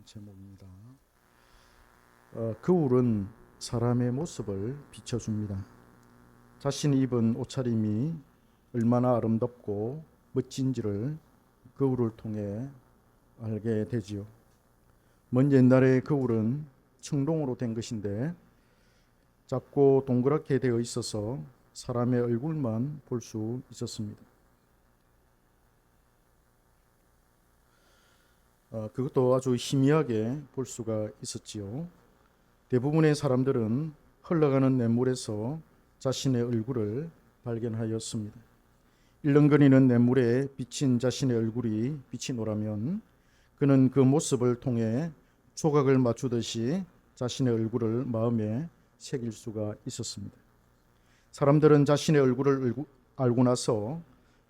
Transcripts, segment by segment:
제목입니다. 거울은 사람의 모습을 비춰줍니다. 자신이 입은 옷차림이 얼마나 아름답고 멋진지를 거울을 통해 알게 되지요. 먼 옛날에 거울은 청동으로 된 것인데 작고 동그랗게 되어 있어서 사람의 얼굴만 볼 수 있었습니다. 그것도 아주 희미하게 볼 수가 있었지요. 대부분의 사람들은 흘러가는 냇물에서 자신의 얼굴을 발견하였습니다. 일렁거리는 냇물에 비친 자신의 얼굴이 빛이 노라면 그는 그 모습을 통해 조각을 맞추듯이 자신의 얼굴을 마음에 새길 수가 있었습니다. 사람들은 자신의 얼굴을 알고 나서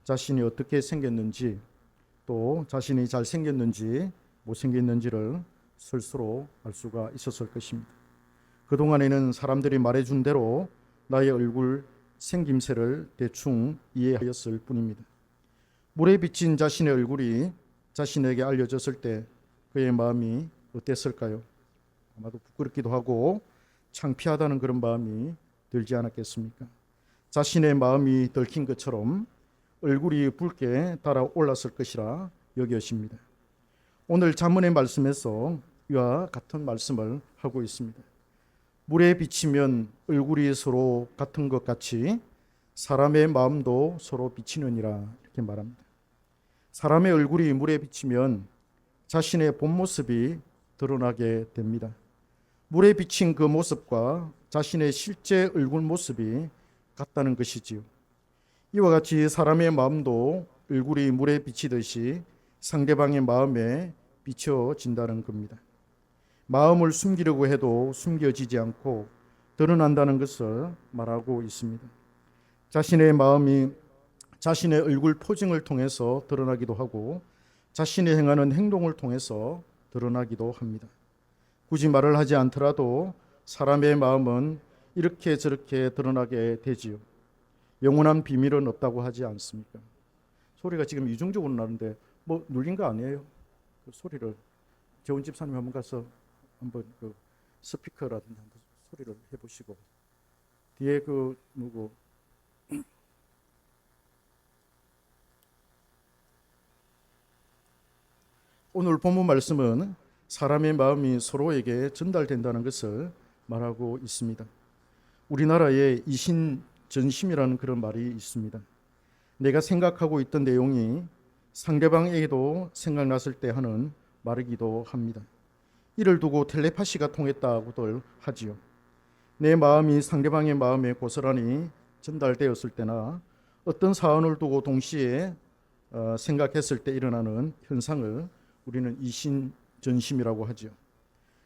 자신이 어떻게 생겼는지 또 자신이 잘생겼는지 못생겼는지를 스스로 알 수가 있었을 것입니다. 그동안에는 사람들이 말해준 대로 나의 얼굴 생김새를 대충 이해하였을 뿐입니다. 물에 비친 자신의 얼굴이 자신에게 알려졌을 때 그의 마음이 어땠을까요? 아마도 부끄럽기도 하고 창피하다는 그런 마음이 들지 않았겠습니까? 자신의 마음이 들킨 것처럼 얼굴이 붉게 달아올랐을 것이라 여겨집니다. 오늘 잠언의 말씀에서 이와 같은 말씀을 하고 있습니다. 물에 비치면 얼굴이 서로 같은 것 같이 사람의 마음도 서로 비치느니라 이렇게 말합니다. 사람의 얼굴이 물에 비치면 자신의 본 모습이 드러나게 됩니다. 물에 비친 그 모습과 자신의 실제 얼굴 모습이 같다는 것이지요. 이와 같이 사람의 마음도 얼굴이 물에 비치듯이 상대방의 마음에 비춰진다는 겁니다. 마음을 숨기려고 해도 숨겨지지 않고 드러난다는 것을 말하고 있습니다. 자신의 마음이 자신의 얼굴 표정을 통해서 드러나기도 하고 자신이 행하는 행동을 통해서 드러나기도 합니다. 굳이 말을 하지 않더라도 사람의 마음은 이렇게 저렇게 드러나게 되지요. 영원한 비밀은 없다고 하지 않습니까? 소리가 지금 이중적으로 나는데 뭐 눌린 거 아니에요? 그 소리를 재훈 집사님 한번 가서 한번 그 스피커라든지 한번 소리를 해보시고 뒤에 그 누구 오늘 본문 말씀은 사람의 마음이 서로에게 전달된다는 것을 말하고 있습니다. 우리나라에 이신전심이라는 그런 말이 있습니다. 내가 생각하고 있던 내용이 상대방에게도 생각났을 때 하는 말이기도 합니다. 이를 두고 텔레파시가 통했다고들 하지요. 내 마음이 상대방의 마음에 고스란히 전달되었을 때나 어떤 사안을 두고 동시에 생각했을 때 일어나는 현상을 우리는 이신전심이라고 하죠.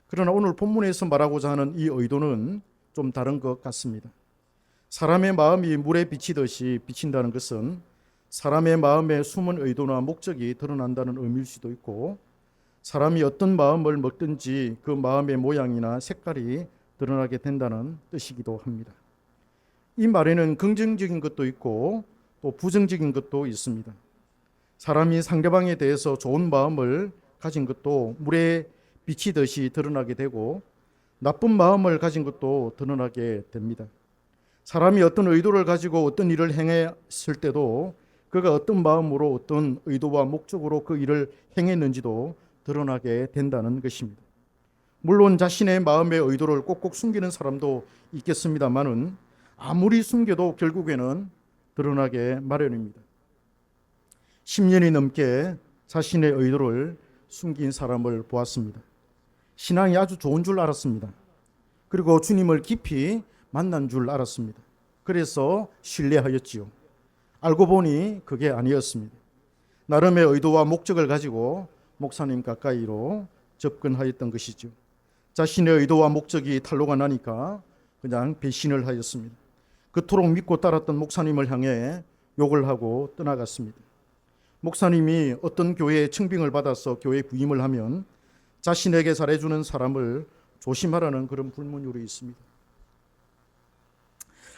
그러나 오늘 본문에서 말하고자 하는 이 의도는 좀 다른 것 같습니다. 사람의 마음이 물에 비치듯이 비친다는 것은 사람의 마음에 숨은 의도나 목적이 드러난다는 의미일 수도 있고 사람이 어떤 마음을 먹든지 그 마음의 모양이나 색깔이 드러나게 된다는 뜻이기도 합니다. 이 말에는 긍정적인 것도 있고 또 부정적인 것도 있습니다. 사람이 상대방에 대해서 좋은 마음을 가진 것도 물에 비치듯이 드러나게 되고 나쁜 마음을 가진 것도 드러나게 됩니다. 사람이 어떤 의도를 가지고 어떤 일을 행했을 때도 그가 어떤 마음으로 어떤 의도와 목적으로 그 일을 행했는지도 드러나게 된다는 것입니다. 물론 자신의 마음의 의도를 꼭꼭 숨기는 사람도 있겠습니다만은 아무리 숨겨도 결국에는 드러나게 마련입니다. 10년이 넘게 자신의 의도를 숨긴 사람을 보았습니다. 신앙이 아주 좋은 줄 알았습니다. 그리고 주님을 깊이 만난 줄 알았습니다. 그래서 신뢰하였지요. 알고 보니 그게 아니었습니다. 나름의 의도와 목적을 가지고 목사님 가까이로 접근하였던 것이죠. 자신의 의도와 목적이 탄로가 나니까 그냥 배신을 하였습니다. 그토록 믿고 따랐던 목사님을 향해 욕을 하고 떠나갔습니다. 목사님이 어떤 교회에 청빙을 받아서 교회 부임을 하면 자신에게 잘해주는 사람을 조심하라는 그런 불문율이 있습니다.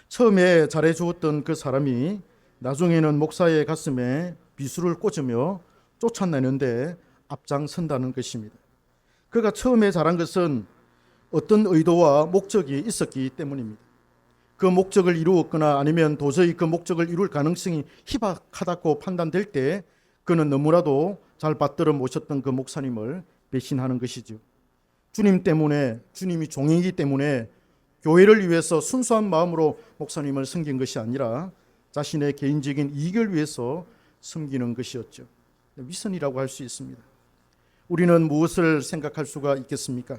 처음에 잘해주었던 그 사람이 나중에는 목사의 가슴에 비수를 꽂으며 쫓아내는데 앞장선다는 것입니다. 그가 처음에 잘한 것은 어떤 의도와 목적이 있었기 때문입니다. 그 목적을 이루었거나 아니면 도저히 그 목적을 이룰 가능성이 희박하다고 판단될 때 그는 너무나도 잘 받들어 모셨던 그 목사님을 배신하는 것이죠. 주님 때문에, 주님이 종이기 때문에 교회를 위해서 순수한 마음으로 목사님을 섬긴 것이 아니라 자신의 개인적인 이익을 위해서 섬기는 것이었죠. 위선이라고 할 수 있습니다. 우리는 무엇을 생각할 수가 있겠습니까?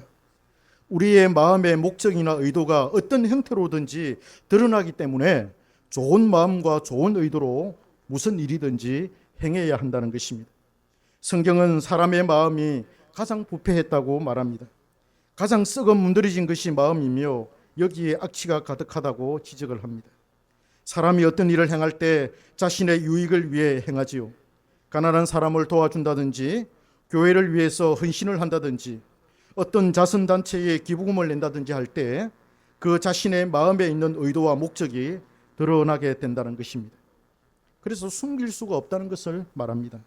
우리의 마음의 목적이나 의도가 어떤 형태로든지 드러나기 때문에 좋은 마음과 좋은 의도로 무슨 일이든지 행해야 한다는 것입니다. 성경은 사람의 마음이 가장 부패했다고 말합니다. 가장 썩어 문드러진 것이 마음이며 여기에 악취가 가득하다고 지적을 합니다. 사람이 어떤 일을 행할 때 자신의 유익을 위해 행하지요. 가난한 사람을 도와준다든지 교회를 위해서 헌신을 한다든지 어떤 자선단체에 기부금을 낸다든지 할 때 그 자신의 마음에 있는 의도와 목적이 드러나게 된다는 것입니다. 그래서 숨길 수가 없다는 것을 말합니다.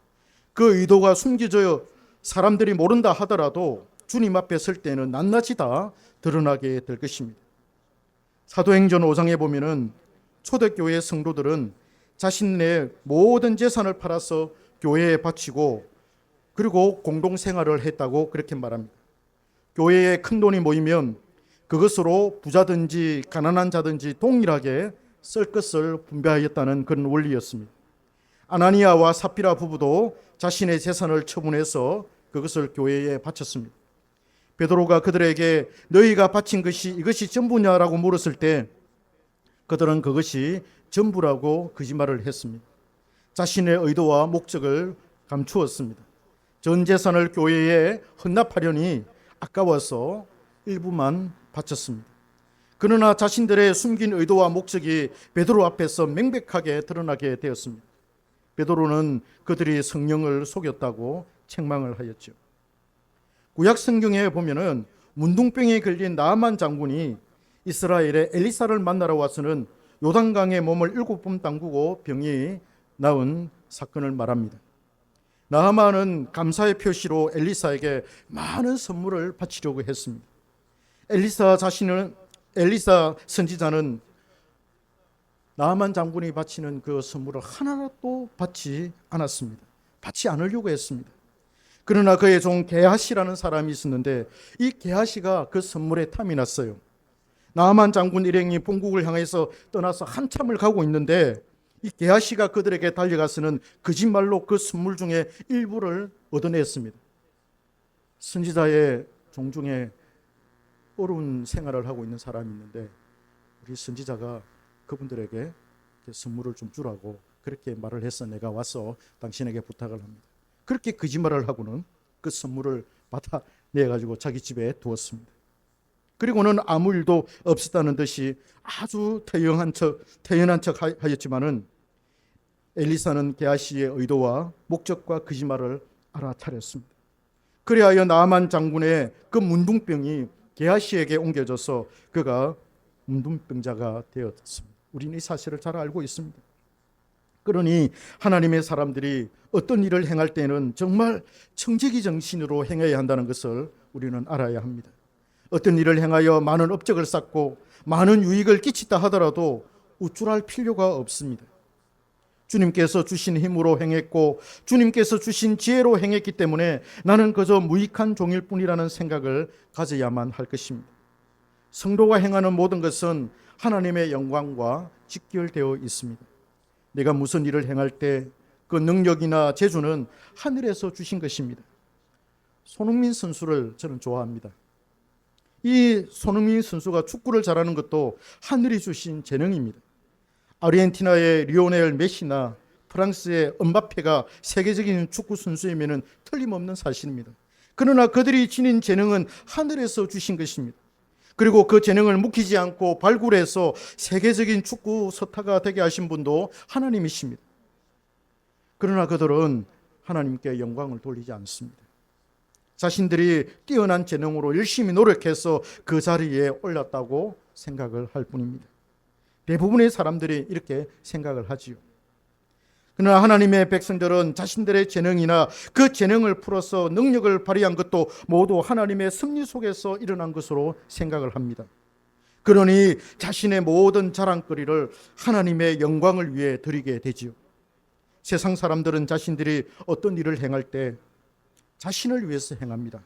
그 의도가 숨겨져 사람들이 모른다 하더라도 주님 앞에 설 때는 낱낱이 다 드러나게 될 것입니다. 사도행전 5장에 보면은 초대교회 성도들은 자신의 모든 재산을 팔아서 교회에 바치고 그리고 공동생활을 했다고 그렇게 말합니다. 교회에 큰 돈이 모이면 그것으로 부자든지 가난한 자든지 동일하게 쓸 것을 분배하였다는 그런 원리였습니다. 아나니아와 삽비라 부부도 자신의 재산을 처분해서 그것을 교회에 바쳤습니다. 베드로가 그들에게 너희가 바친 것이 이것이 전부냐라고 물었을 때 그들은 그것이 전부라고 거짓말을 했습니다. 자신의 의도와 목적을 감추었습니다. 전 재산을 교회에 헌납하려니 아까워서 일부만 바쳤습니다. 그러나 자신들의 숨긴 의도와 목적이 베드로 앞에서 명백하게 드러나게 되었습니다. 베드로는 그들이 성령을 속였다고 책망을 하였죠. 구약 성경에 보면은 문둥병에 걸린 나아만 장군이 이스라엘의 엘리사를 만나러 와서는 요단강에 몸을 7번 담그고 병이 나은 사건을 말합니다. 나아만은 감사의 표시로 엘리사에게 많은 선물을 바치려고 했습니다. 엘리사 선지자는 나아만 장군이 바치는 그 선물을 하나도 받지 않았습니다. 받지 않으려고 했습니다. 그러나 그의 종 게하시라는 사람이 있었는데 이 게하시가 그 선물에 탐이 났어요. 나아만 장군 일행이 본국을 향해서 떠나서 한참을 가고 있는데 이 게하시가 그들에게 달려가서는 거짓말로 그 선물 중에 일부를 얻어냈습니다. 선지자의 종 중에 어려운 생활을 하고 있는 사람이 있는데 우리 선지자가 그분들에게 선물을 좀 주라고 그렇게 말을 해서 내가 와서 당신에게 부탁을 합니다. 그렇게 거짓말을 하고는 그 선물을 받아내가지고 자기 집에 두었습니다. 그리고는 아무 일도 없었다는 듯이 아주 태연한 척 하였지만은 엘리사는 게하시의 의도와 목적과 거짓말을 알아차렸습니다. 그리하여 나아만 장군의 그 문둥병이 게하시에게 옮겨져서 그가 문둥병자가 되었습니다. 우리는 이 사실을 잘 알고 있습니다. 그러니 하나님의 사람들이 어떤 일을 행할 때는 정말 청지기 정신으로 행해야 한다는 것을 우리는 알아야 합니다. 어떤 일을 행하여 많은 업적을 쌓고 많은 유익을 끼친다 하더라도 우쭐할 필요가 없습니다. 주님께서 주신 힘으로 행했고 주님께서 주신 지혜로 행했기 때문에 나는 그저 무익한 종일 뿐이라는 생각을 가져야만 할 것입니다. 성도가 행하는 모든 것은 하나님의 영광과 직결되어 있습니다. 내가 무슨 일을 행할 때 그 능력이나 재주는 하늘에서 주신 것입니다. 손흥민 선수를 저는 좋아합니다. 이 손흥민 선수가 축구를 잘하는 것도 하늘이 주신 재능입니다. 아르헨티나의 리오넬 메시나 프랑스의 음바페가 세계적인 축구 선수이면 틀림없는 사실입니다. 그러나 그들이 지닌 재능은 하늘에서 주신 것입니다. 그리고 그 재능을 묵히지 않고 발굴해서 세계적인 축구 스타가 되게 하신 분도 하나님이십니다. 그러나 그들은 하나님께 영광을 돌리지 않습니다. 자신들이 뛰어난 재능으로 열심히 노력해서 그 자리에 올랐다고 생각을 할 뿐입니다. 대부분의 사람들이 이렇게 생각을 하지요. 그러나 하나님의 백성들은 자신들의 재능이나 그 재능을 풀어서 능력을 발휘한 것도 모두 하나님의 섭리 속에서 일어난 것으로 생각을 합니다. 그러니 자신의 모든 자랑거리를 하나님의 영광을 위해 드리게 되지요. 세상 사람들은 자신들이 어떤 일을 행할 때 자신을 위해서 행합니다.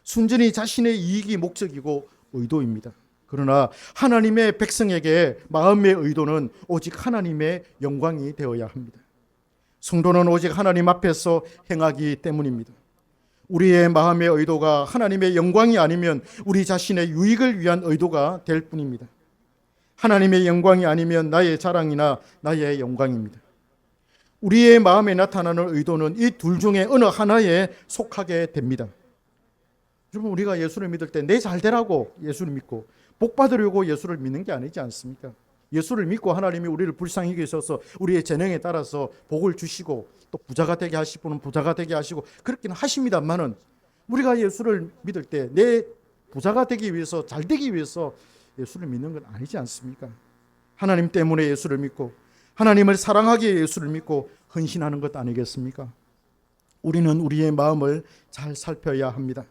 순전히 자신의 이익이 목적이고 의도입니다. 그러나 하나님의 백성에게 마음의 의도는 오직 하나님의 영광이 되어야 합니다. 성도는 오직 하나님 앞에서 행하기 때문입니다. 우리의 마음의 의도가 하나님의 영광이 아니면 우리 자신의 유익을 위한 의도가 될 뿐입니다. 하나님의 영광이 아니면 나의 자랑이나 나의 영광입니다. 우리의 마음에 나타나는 의도는 이 둘 중에 어느 하나에 속하게 됩니다. 여러분, 우리가 예수를 믿을 때 내 잘되라고 예수를 믿고 복 받으려고 예수를 믿는 게 아니지 않습니까? 예수를 믿고 하나님이 우리를 불쌍히 여기셔서 우리의 재능에 따라서 복을 주시고 또 부자가 되게 하실 분은 부자가 되게 하시고 그렇기는 하십니다만은, 우리가 예수를 믿을 때 내 부자가 되기 위해서, 잘 되기 위해서 예수를 믿는 건 아니지 않습니까? 하나님 때문에 예수를 믿고 하나님을 사랑하기에 예수를 믿고 헌신하는 것 아니겠습니까? 우리는 우리의 마음을 잘 살펴야 합니다.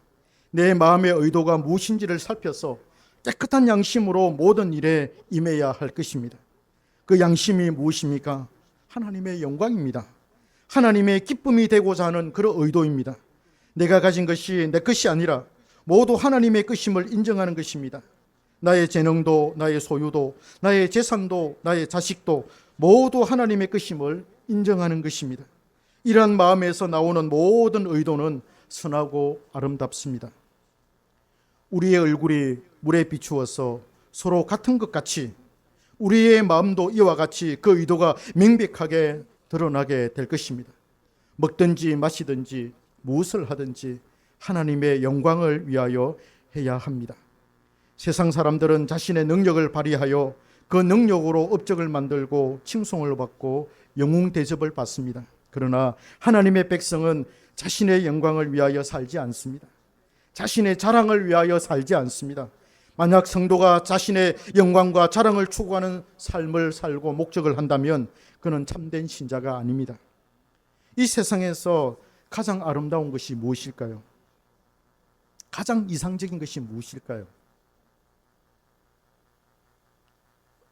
내 마음의 의도가 무엇인지를 살펴서 깨끗한 양심으로 모든 일에 임해야 할 것입니다. 그 양심이 무엇입니까? 하나님의 영광입니다. 하나님의 기쁨이 되고자 하는 그런 의도입니다. 내가 가진 것이 내 것이 아니라 모두 하나님의 것임을 인정하는 것입니다. 나의 재능도, 나의 소유도, 나의 재산도, 나의 자식도 모두 하나님의 것임을 인정하는 것입니다. 이러한 마음에서 나오는 모든 의도는 선하고 아름답습니다. 우리의 얼굴이 물에 비추어서 서로 같은 것 같이 우리의 마음도 이와 같이 그 의도가 명백하게 드러나게 될 것입니다. 먹든지 마시든지 무엇을 하든지 하나님의 영광을 위하여 해야 합니다. 세상 사람들은 자신의 능력을 발휘하여 그 능력으로 업적을 만들고 칭송을 받고 영웅 대접을 받습니다. 그러나 하나님의 백성은 자신의 영광을 위하여 살지 않습니다. 자신의 자랑을 위하여 살지 않습니다. 만약 성도가 자신의 영광과 자랑을 추구하는 삶을 살고 목적을 한다면 그는 참된 신자가 아닙니다. 이 세상에서 가장 아름다운 것이 무엇일까요? 가장 이상적인 것이 무엇일까요?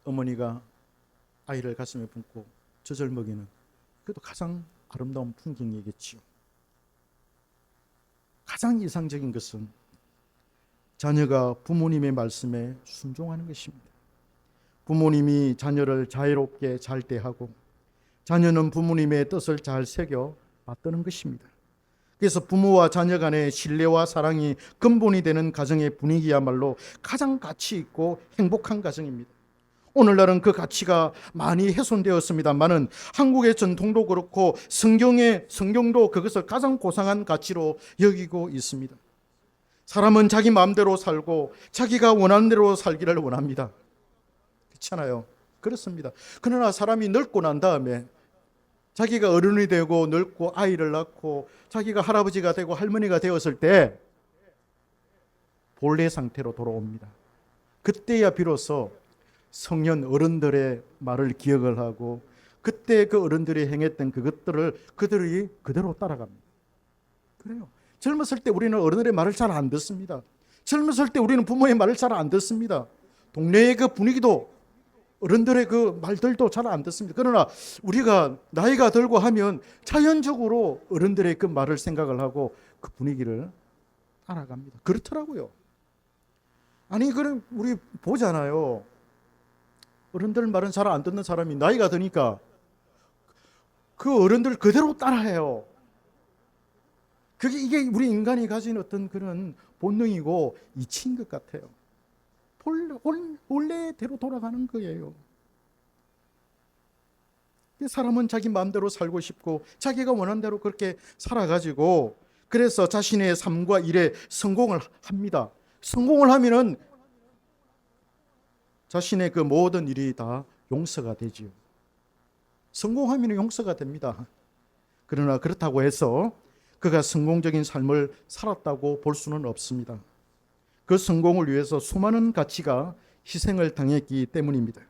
어머니가 아이를 가슴에 품고 젖을 먹이는, 그것도 가장 아름다운 풍경이겠지요. 가장 이상적인 것은 자녀가 부모님의 말씀에 순종하는 것입니다. 부모님이 자녀를 자유롭게 잘 대하고 자녀는 부모님의 뜻을 잘 새겨 받드는 것입니다. 그래서 부모와 자녀 간의 신뢰와 사랑이 근본이 되는 가정의 분위기야말로 가장 가치 있고 행복한 가정입니다. 오늘날은 그 가치가 많이 훼손되었습니다만은 한국의 전통도 그렇고 성경도 그것을 가장 고상한 가치로 여기고 있습니다. 사람은 자기 마음대로 살고 자기가 원하는 대로 살기를 원합니다. 그렇잖아요. 그렇습니다. 그러나 사람이 늙고 난 다음에 자기가 어른이 되고 늙고 아이를 낳고 자기가 할아버지가 되고 할머니가 되었을 때 본래 상태로 돌아옵니다. 그때야 비로소 성년 어른들의 말을 기억을 하고 그때 그 어른들이 행했던 그것들을 그들이 그대로 따라갑니다. 그래요. 젊었을 때 우리는 어른들의 말을 잘 안 듣습니다. 젊었을 때 우리는 부모의 말을 잘 안 듣습니다. 동네의 그 분위기도 어른들의 그 말들도 잘 안 듣습니다. 그러나 우리가 나이가 들고 하면 자연적으로 어른들의 그 말을 생각을 하고 그 분위기를 따라갑니다. 그렇더라고요. 아니, 그럼 우리 보잖아요. 어른들 말은 잘 안 듣는 사람이 나이가 드니까 그 어른들 그대로 따라해요. 이게 우리 인간이 가진 어떤 그런 본능이고 이치인 것 같아요. 본래대로 돌아가는 거예요. 사람은 자기 마음대로 살고 싶고 자기가 원하는 대로 그렇게 살아가지고 그래서 자신의 삶과 일에 성공을 합니다. 성공을 하면은 자신의 그 모든 일이 다 용서가 되지요. 성공하면 용서가 됩니다. 그러나 그렇다고 해서 그가 성공적인 삶을 살았다고 볼 수는 없습니다. 그 성공을 위해서 수많은 가치가 희생을 당했기 때문입니다.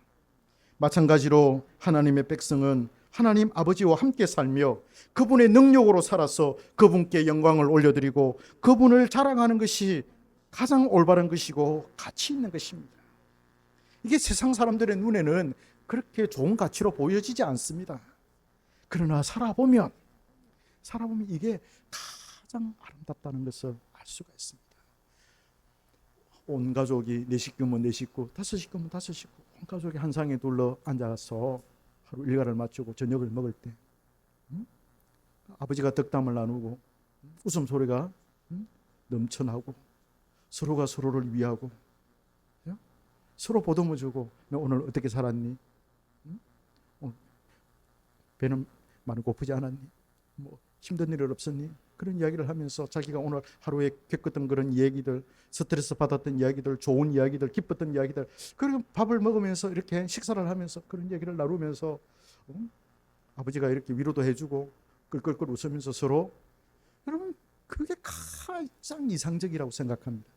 마찬가지로 하나님의 백성은 하나님 아버지와 함께 살며 그분의 능력으로 살아서 그분께 영광을 올려드리고 그분을 자랑하는 것이 가장 올바른 것이고 가치 있는 것입니다. 이게 세상 사람들의 눈에는 그렇게 좋은 가치로 보여지지 않습니다. 그러나 살아보면 이게 가장 아름답다는 것을 알 수가 있습니다. 온 가족이 4식구면 4식구, 5식구면 5식구, 온 가족이 한 상에 둘러 앉아서 하루 일과를 마치고 저녁을 먹을 때 아버지가 덕담을 나누고 웃음소리가 넘쳐나고 서로가 서로를 위하고 서로 보듬어주고 너 오늘 어떻게 살았니? 배는 많이 고프지 않았니? 뭐 힘든 일 없었니? 그런 이야기를 하면서 자기가 오늘 하루에 겪었던 그런 얘기들, 스트레스 받았던 이야기들, 좋은 이야기들, 기뻤던 이야기들, 그리고 밥을 먹으면서 이렇게 식사를 하면서 그런 얘기를 나누면서 아버지가 이렇게 위로도 해주고 끌끌끌 웃으면서 서로, 여러분 그게 가장 이상적이라고 생각합니다.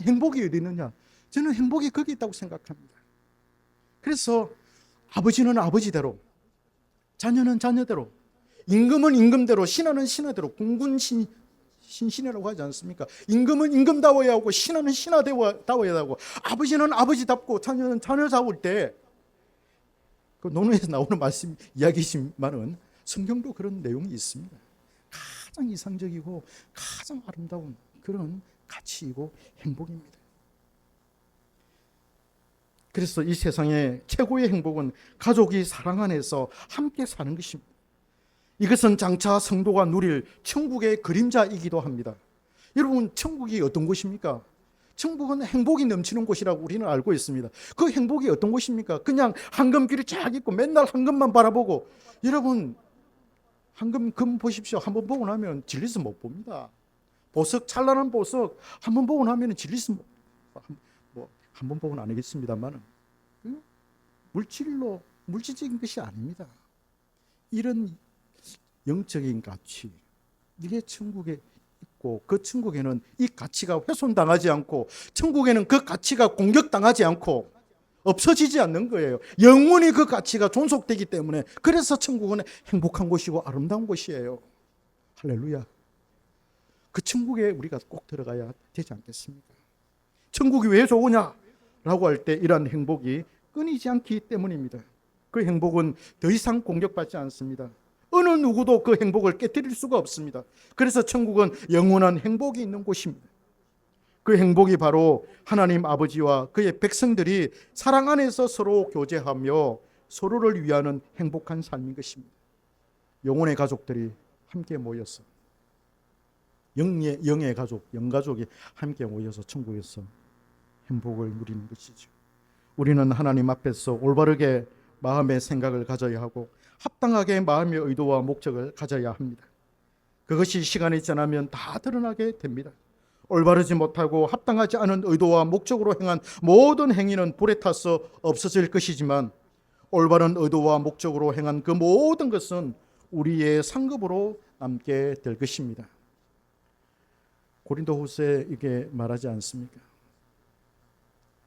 행복이 어디 있느냐? 저는 행복이 거기 있다고 생각합니다. 그래서 아버지는 아버지대로, 자녀는 자녀대로, 임금은 임금대로, 신하는 신하대로, 공군 신신이라고 하지 않습니까? 임금은 임금다워야 하고 신하는 신하다워야 하고, 아버지는 아버지답고 자녀는 자녀다울 때, 그 논어에서 나오는 말씀 이야기지만은 성경도 그런 내용이 있습니다. 가장 이상적이고 가장 아름다운 그런 가치이고 행복입니다. 그래서 이 세상의 최고의 행복은 가족이 사랑 안에서 함께 사는 것입니다. 이것은 장차 성도가 누릴 천국의 그림자이기도 합니다. 여러분, 천국이 어떤 곳입니까? 천국은 행복이 넘치는 곳이라고 우리는 알고 있습니다. 그 행복이 어떤 곳입니까? 그냥 황금길이 쫙 있고 맨날 황금만 바라보고, 여러분 황금 금 보십시오. 한번 보고 나면 질리서 못 봅니다. 보석, 찬란한 보석 한번 보고 나면 질리서 한번 보고는 안 하겠습니다만 물질적인 것이 아닙니다. 이런 영적인 가치, 이게 천국에 있고, 그 천국에는 이 가치가 훼손당하지 않고, 천국에는 그 가치가 공격당하지 않고 없어지지 않는 거예요. 영원히 그 가치가 존속되기 때문에, 그래서 천국은 행복한 곳이고 아름다운 곳이에요. 할렐루야. 그 천국에 우리가 꼭 들어가야 되지 않겠습니까? 천국이 왜 좋으냐? 라고 할 때 이러한 행복이 끊이지 않기 때문입니다. 그 행복은 더 이상 공격받지 않습니다. 어느 누구도 그 행복을 깨뜨릴 수가 없습니다. 그래서 천국은 영원한 행복이 있는 곳입니다. 그 행복이 바로 하나님 아버지와 그의 백성들이 사랑 안에서 서로 교제하며 서로를 위하는 행복한 삶인 것입니다. 영혼의 가족들이 함께 모여서, 영의 가족, 영가족이 함께 모여서 천국에서 행복을 누리는 것이죠. 우리는 하나님 앞에서 올바르게 마음의 생각을 가져야 하고 합당하게 마음의 의도와 목적을 가져야 합니다. 그것이 시간이 지나면 다 드러나게 됩니다. 올바르지 못하고 합당하지 않은 의도와 목적으로 행한 모든 행위는 불에 타서 없어질 것이지만, 올바른 의도와 목적으로 행한 그 모든 것은 우리의 상급으로 남게 될 것입니다. 고린도후서에 이게 말하지 않습니까?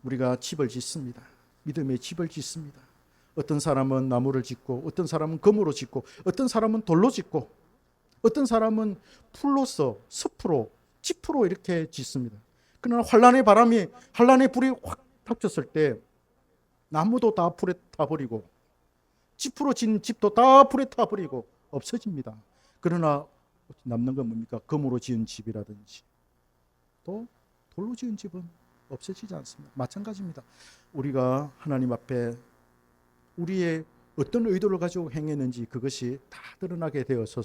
우리가 집을 짓습니다. 믿음의 집을 짓습니다. 어떤 사람은 나무를 짓고, 어떤 사람은 금으로 짓고, 어떤 사람은 돌로 짓고, 어떤 사람은 풀로서, 숲으로, 짚으로 이렇게 짓습니다. 그러나 환란의 불이 확 닥쳤을 때 나무도 다 불에 타버리고, 짚으로 짓는 집도 다 불에 타버리고 없어집니다. 그러나 남는 건 뭡니까? 금으로 지은 집이라든지 또 돌로 지은 집은 없어지지 않습니다. 마찬가지입니다. 우리가 하나님 앞에 우리의 어떤 의도를 가지고 행했는지 그것이 다 드러나게 되어서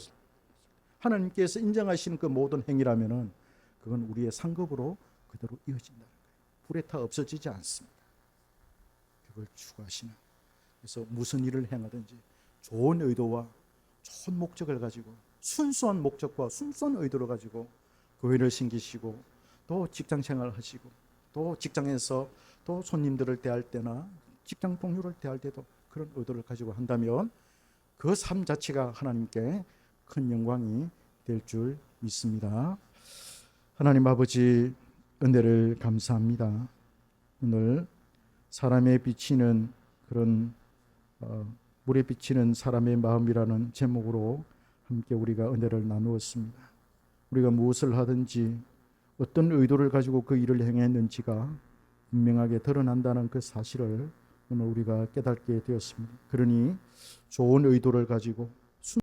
하나님께서 인정하시는 그 모든 행위라면은 그건 우리의 상급으로 그대로 이어진다는 거예요. 불에 타 없어지지 않습니다. 그걸 추구하시는. 그래서 무슨 일을 행하든지 좋은 의도와 좋은 목적을 가지고, 순수한 목적과 순수한 의도를 가지고 교회를 섬기시고, 또 직장 생활을 하시고, 또 직장에서 또 손님들을 대할 때나 직장 동료를 대할 때도 그런 의도를 가지고 한다면 그 삶 자체가 하나님께 큰 영광이 될 줄 믿습니다. 하나님 아버지, 은혜를 감사합니다. 오늘 사람에 비치는 그런 물에 비치는 사람의 마음이라는 제목으로 함께 우리가 은혜를 나누었습니다. 우리가 무엇을 하든지 어떤 의도를 가지고 그 일을 행했는지가 분명하게 드러난다는 그 사실을 오늘 우리가 깨닫게 되었습니다. 그러니 좋은 의도를 가지고